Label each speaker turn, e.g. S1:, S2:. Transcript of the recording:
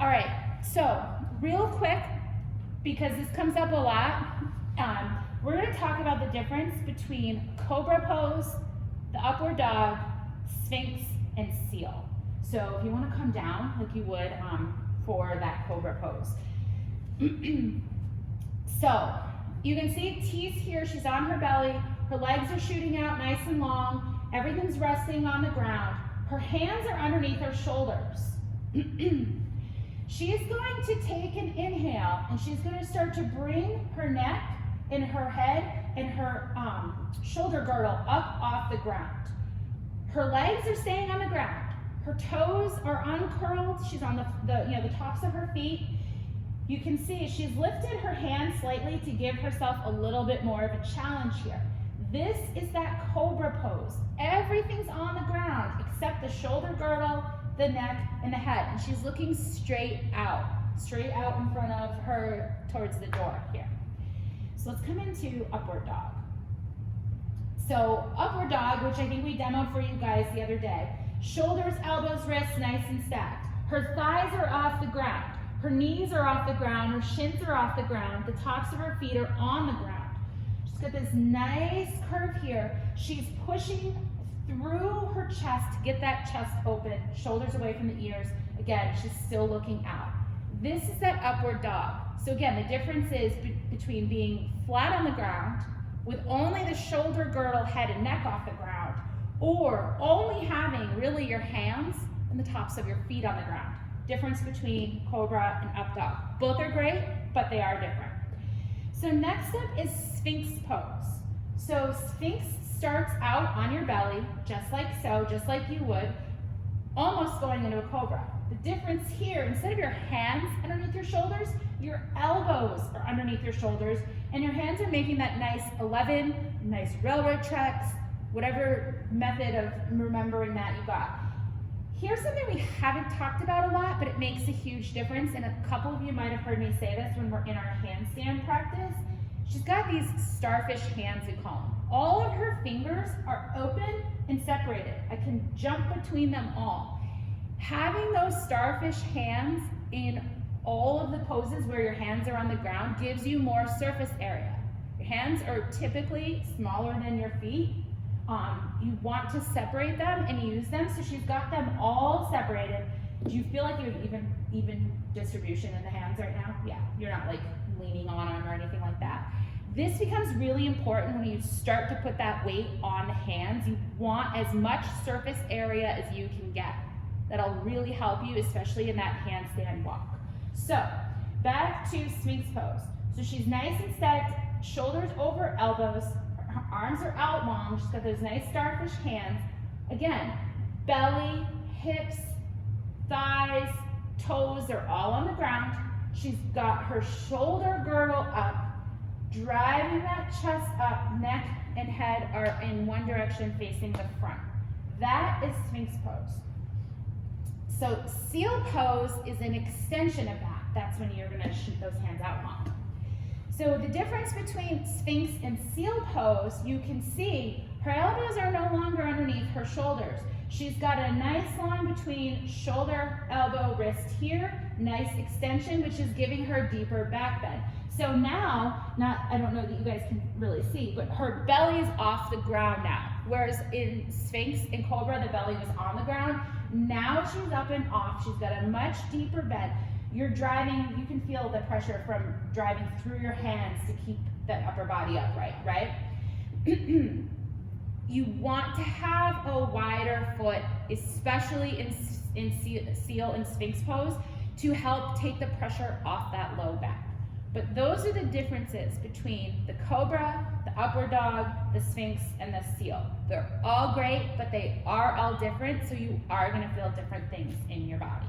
S1: All right, so real quick, because this comes up a lot, we're gonna talk about the difference between Cobra pose, the upward dog, Sphinx, and seal. So if you wanna come down like you would for that Cobra pose. So you can see T's here, she's on her belly, her legs are shooting out nice and long, everything's resting on the ground, her hands are underneath her shoulders. She is going to take an inhale and she's going to start to bring her neck and her head and her shoulder girdle up off the ground. Her legs are staying on the ground. Her toes are uncurled. She's on the tops of her feet. You can see she's lifted her hands slightly to give herself a little bit more of a challenge here. This is that Cobra pose. Everything's on the ground except the shoulder girdle, the neck, and the head. And she's looking straight out in front of her towards the door here. So let's come into upward dog. So upward dog, which I think we demoed for you guys the other day. Shoulders, elbows, wrists, nice and stacked. Her thighs are off the ground. Her knees are off the ground. Her shins are off the ground. The tops of her feet are on the ground. She's got this nice curve here. She's pushing through her chest to get that chest open, shoulders away from the ears. Again, she's still looking out. This is that upward dog. So again, the difference is between being flat on the ground with only the shoulder girdle, head, and neck off the ground, or only having really your hands and the tops of your feet on the ground. Difference between Cobra and up dog. Both are great, but they are different. So next up is Sphinx pose. So Sphinx starts out on your belly, just like so, just like you would, almost going into a Cobra. The difference here, instead of your hands underneath your shoulders, your elbows are underneath your shoulders, and your hands are making that nice 11, nice railroad tracks, whatever method of remembering that you got. Here's something we haven't talked about a lot, but it makes a huge difference, and a couple of you might have heard me say this when we're in our handstand practice. She's got these starfish hands, we call them. All of her fingers are open and separated. I can jump between them all. Having those starfish hands in all of the poses where your hands are on the ground gives you more surface area. Your hands are typically smaller than your feet. You want to separate them and use them, so she's got them all separated. Do you feel like you have even distribution in the hands right now? Yeah, you're not like leaning on them or anything like that. This becomes really important when you start to put that weight on the hands. You want as much surface area as you can get. That'll really help you, especially in that handstand walk. So, back to Sphinx pose. So she's nice and stacked, shoulders over elbows, her arms are out long, she's got those nice starfish hands. Again, belly, hips, thighs, toes are all on the ground. She's got her shoulder girdle up, driving that chest up, neck and head are in one direction facing the front. That is Sphinx pose. So seal pose is an extension of that. That's when you're gonna shoot those hands out long. So the difference between Sphinx and seal pose, you can see her elbows are no longer underneath her shoulders. She's got a nice line between shoulder, elbow, wrist here, nice extension, which is giving her deeper back bend. So now, I don't know that you guys can really see, but her belly is off the ground now. Whereas in Sphinx and Cobra, the belly was on the ground. Now she's up and off. She's got a much deeper bend. You're driving, you can feel the pressure from driving through your hands to keep that upper body upright, right? You want to have a wider foot, especially in seal and Sphinx pose, to help take the pressure off that low back. But those are the differences between the Cobra, the upward dog, the Sphinx, and the seal. They're all great, but they are all different, so you are gonna feel different things in your body.